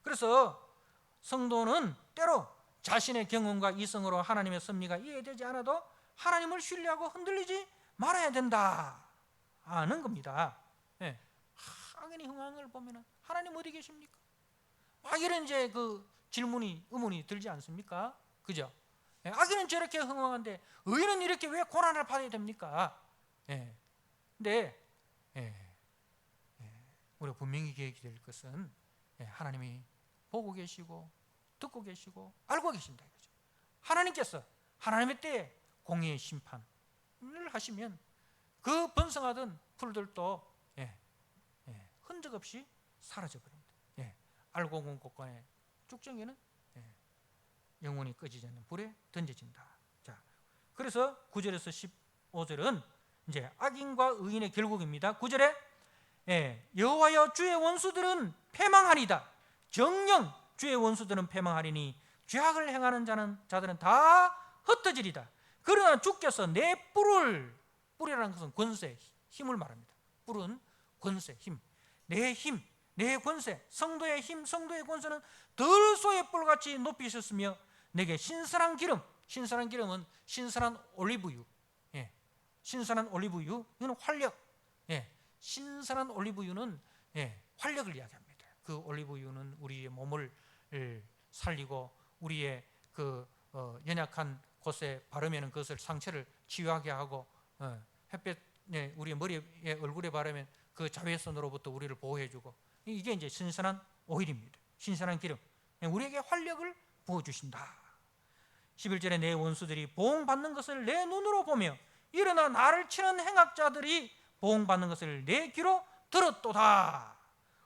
그래서 성도는 때로 자신의 경험과 이성으로 하나님의 섭리가 이해되지 않아도 하나님을 신뢰하고 흔들리지 말아야 된다 하는 겁니다. 악인의 흥황을 보면 하나님 어디 계십니까? 이런 이제 그 질문이, 의문이 들지 않습니까? 그죠? 악인은 저렇게 흥황한데 의인은 이렇게 왜 고난을 받아야 됩니까? 근데 우리가 분명히 기억해야 될 것은 하나님이 보고 계시고 듣고 계시고 알고 계신다 이거죠. 하나님께서 하나님의 때에 공의의 심판을 하시면 그 번성하던 풀들도 흔적 없이 사라져 버립니다. 알고 본 곳간의 쭉정이는 영원히 꺼지지 않는 불에 던져진다. 자, 그래서 9절에서 15절은 이제 악인과 의인의 결국입니다. 9절에 여호와여 주의 원수들은 패망하리다. 정녕 주의 원수들은 패망하리니 죄악을 행하는 자들은 다 흩어지리다. 그러나 주께서 내 뿔이라는 것은 권세, 힘을 말합니다. 뿔은 권세, 힘. 내 권세, 성도의 힘, 성도의 권세는 들소의 뿔같이 높이셨으며 내게 신선한 기름, 신선한 기름은 신선한 올리브유, 신선한 올리브유, 이건 활력. 신선한 올리브유는 활력을 이야기합니다. 그 올리브유는 우리의 몸을 살리고 우리의 그 연약한 곳에 바르면 그것을 상처를 치유하게 하고 햇볕 우리의 머리에 얼굴에 바르면 그 자외선으로부터 우리를 보호해주고, 이게 이제 신선한 오일입니다. 신선한 기름, 우리에게 활력을 부어주신다. 11절에 내 원수들이 보응받는 것을 내 눈으로 보며 일어나 나를 치는 행악자들이 보응받는 것을 내 귀로 들었도다.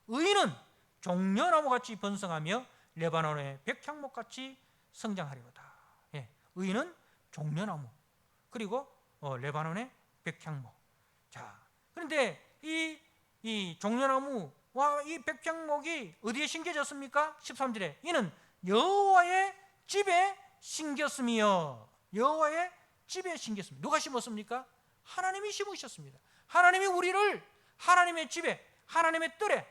의인은 종려나무같이 번성하며 레바논의 백향목같이 성장하리로다. 의인은 종려나무 그리고 레바논의 백향목. 자, 그런데 이 종려나무 이 백향목이 어디에 심겨졌습니까? 13절에 이는 여호와의 집에 심겼으며, 여호와의 집에 심겼습니다. 누가 심었습니까? 하나님이 심으셨습니다. 하나님이 우리를 하나님의 집에, 하나님의 뜰에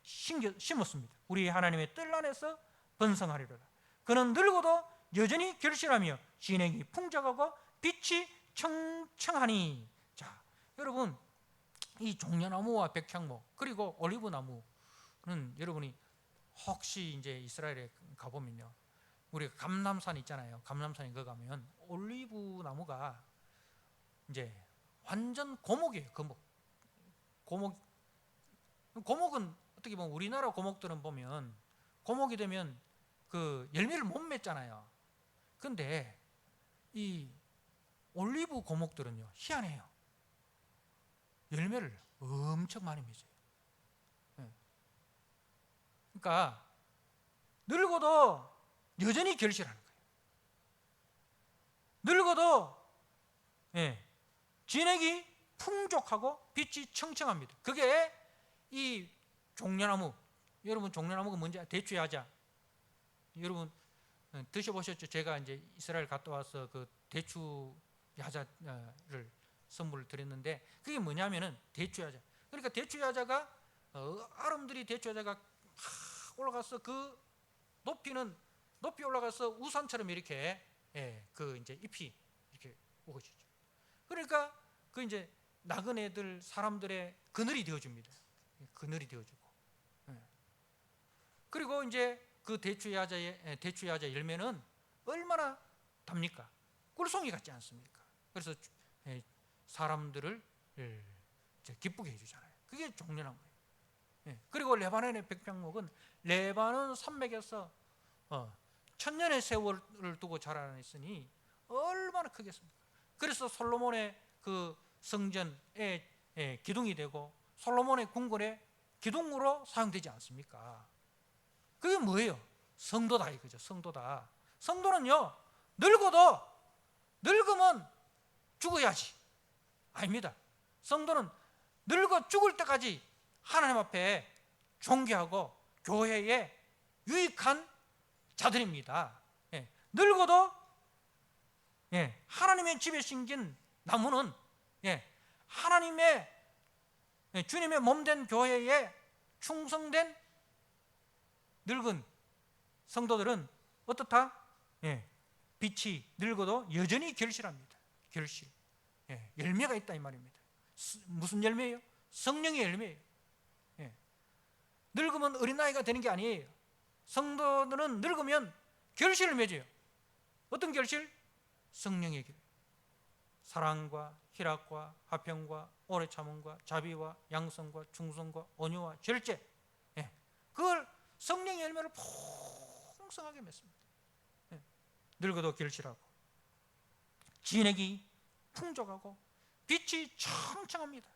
심었습니다. 우리 하나님의 뜰 안에서 번성하리로다. 그는 늙어도 여전히 결실하며 진액이 풍족하고 빛이 청청하니. 자, 여러분, 이 종려나무와 백향목 그리고 올리브나무는 여러분이 혹시 이제 이스라엘에 가보면요, 우리가 감람산 있잖아요. 감람산에 거 가면 올리브나무가 이제 완전 고목이에요. 고목은 어떻게 보면 우리나라 고목들은 보면 고목이 되면 그 열매를 못 맺잖아요. 근데 이 올리브 고목들은요, 희한해요. 열매를 엄청 많이 맺어요. 그러니까 늙어도 여전히 결실하는 거예요. 늙어도 진액이 풍족하고 빛이 청청합니다. 그게 이 종려나무, 여러분 종려나무가 뭔지 대추야자, 여러분 드셔보셨죠? 제가 이제 이스라엘 갔다 와서 그 대추야자를 선물을 드렸는데 그게 뭐냐면은 대추야자. 그러니까 대추야자가 아름드리 대추야자가 올라가서 그 높이 올라가서 우산처럼 이렇게 그 이제 잎이 이렇게 우거지죠. 그러니까 그 이제 나그네들 사람들의 그늘이 되어줍니다. 그늘이 되어주고. 그리고 이제 그 대추야자 열매는 얼마나 답니까? 꿀송이 같지 않습니까? 그래서 사람들을 기쁘게 해주잖아요. 그게 종려나무예요. 그리고 레바논의 백향목은 레바논 산맥에서 천년의 세월을 두고 자라났으니 얼마나 크겠습니까? 그래서 솔로몬의 그 성전의 기둥이 되고 솔로몬의 궁궐의 기둥으로 사용되지 않습니까? 그게 뭐예요? 성도다 이거죠. 성도다. 성도는요, 늙으면 죽어야지. 아닙니다. 성도는 늙어 죽을 때까지 하나님 앞에 존귀하고 교회에 유익한 자들입니다. 늙어도 하나님의 집에 심긴 나무는 하나님의 주님의 몸된 교회에 충성된 늙은 성도들은 어떻다? 빛이 늙어도 여전히 결실합니다. 결실. 열매가 있다 이 말입니다. 무슨 열매예요? 성령의 열매예요. 늙으면 어린아이가 되는 게 아니에요. 성도들은 늙으면 결실을 맺어요. 어떤 결실? 성령의 결. 사랑과 희락과 화평과 오래 참음과 자비와 양성과 충성과 온유와 절제. 그걸 성령의 열매를 풍성하게 맺습니다. 늙어도 결실하고 진액이 풍족하고 빛이 청청합니다.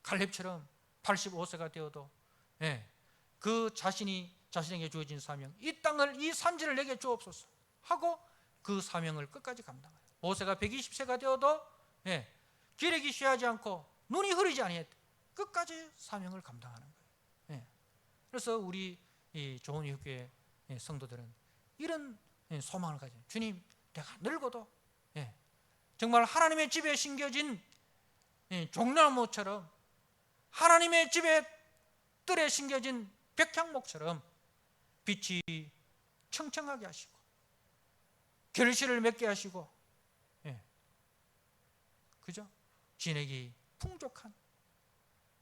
갈렙처럼 85세가 되어도 그 자신에게 주어진 사명, 이 땅을, 이 산지를 내게 주옵소서 하고 그 사명을 끝까지 감당해요. 모세가 120세가 되어도 기력이 쉬하지 않고 눈이 흐리지 아니했대. 끝까지 사명을 감당하는 거예요. 그래서 우리 이 좋은 이웃교회 성도들은 이런 소망을 가져요. 주님, 내가 늙어도 정말 하나님의 집에 심겨진 종려나무처럼, 하나님의 집에 뜰에 심겨진 백향목처럼 빛이 청청하게 하시고 결실을 맺게 하시고, 그죠? 진액이 풍족한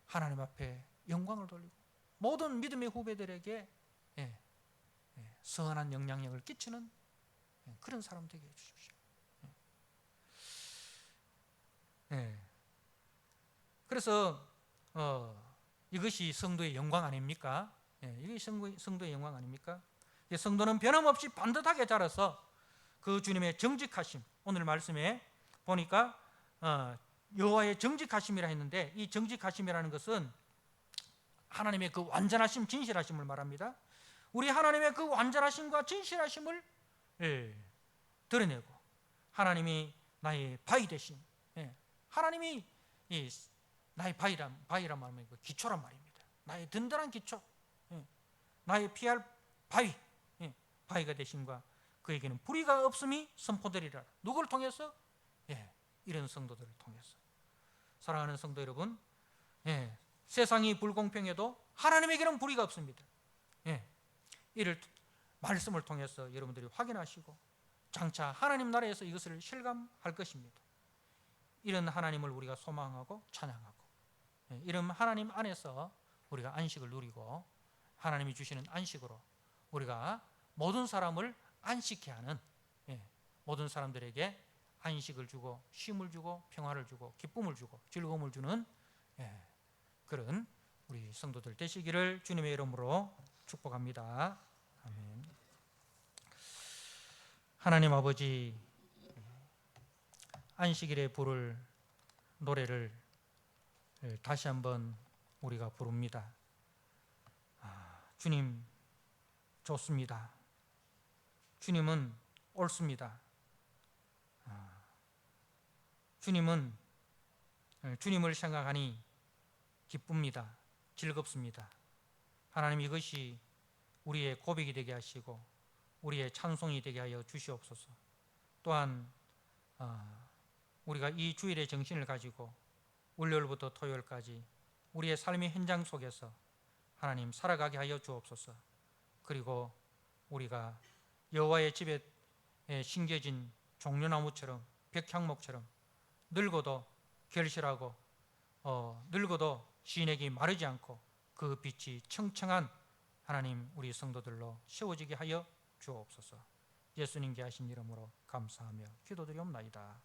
하나님 앞에 영광을 돌리고 모든 믿음의 후배들에게 선한 영향력을 끼치는 그런 사람 되게 해주십시오. 그래서 이것이 성도의 영광 아닙니까? 이것이 성도의 영광 아닙니까? 성도는 변함없이 반듯하게 자라서 그 주님의 정직하심, 오늘 말씀에 보니까 여호와의 정직하심이라 했는데, 이 정직하심이라는 것은 하나님의 그 완전하심, 진실하심을 말합니다. 우리 하나님의 그 완전하심과 진실하심을 드러내고, 하나님이 나의 바위 되심, 하나님이 나의 바위란 말은 그 기초란 말입니다. 나의 든든한 기초, 나의 피할 바위, 바위가 되심과 그에게는 불의가 없음이 선포되리라. 누구를 통해서? 이런 성도들을 통해서. 사랑하는 성도 여러분, 세상이 불공평해도 하나님에게는 불의가 없습니다. 이를 말씀을 통해서 여러분들이 확인하시고 장차 하나님 나라에서 이것을 실감할 것입니다. 이런 하나님을 우리가 소망하고 찬양하고, 이런 하나님 안에서 우리가 안식을 누리고 하나님이 주시는 안식으로 우리가 모든 사람을 안식케 하는, 모든 사람들에게 안식을 주고 쉼을 주고 평화를 주고 기쁨을 주고 즐거움을 주는 그런 우리 성도들 되시기를 주님의 이름으로 축복합니다. 아멘. 하나님 아버지, 안식일에 부를 노래를 다시 한번 우리가 부릅니다. 주님 좋습니다. 주님은 옳습니다. 주님을 생각하니 기쁩니다. 즐겁습니다. 하나님, 이것이 우리의 고백이 되게 하시고 우리의 찬송이 되게 하여 주시옵소서. 또한 우리가 이 주일의 정신을 가지고 월요일부터 토요일까지 우리의 삶의 현장 속에서 하나님 살아가게 하여 주옵소서. 그리고 우리가 여호와의 집에 심겨진 종려나무처럼 벽향목처럼 늙어도 결실하고 늙어도 시인에게 마르지 않고 그 빛이 청청한 하나님 우리 성도들로 세워지게 하여 주옵소서. 예수님께 하신 이름으로 감사하며 기도드리옵나이다.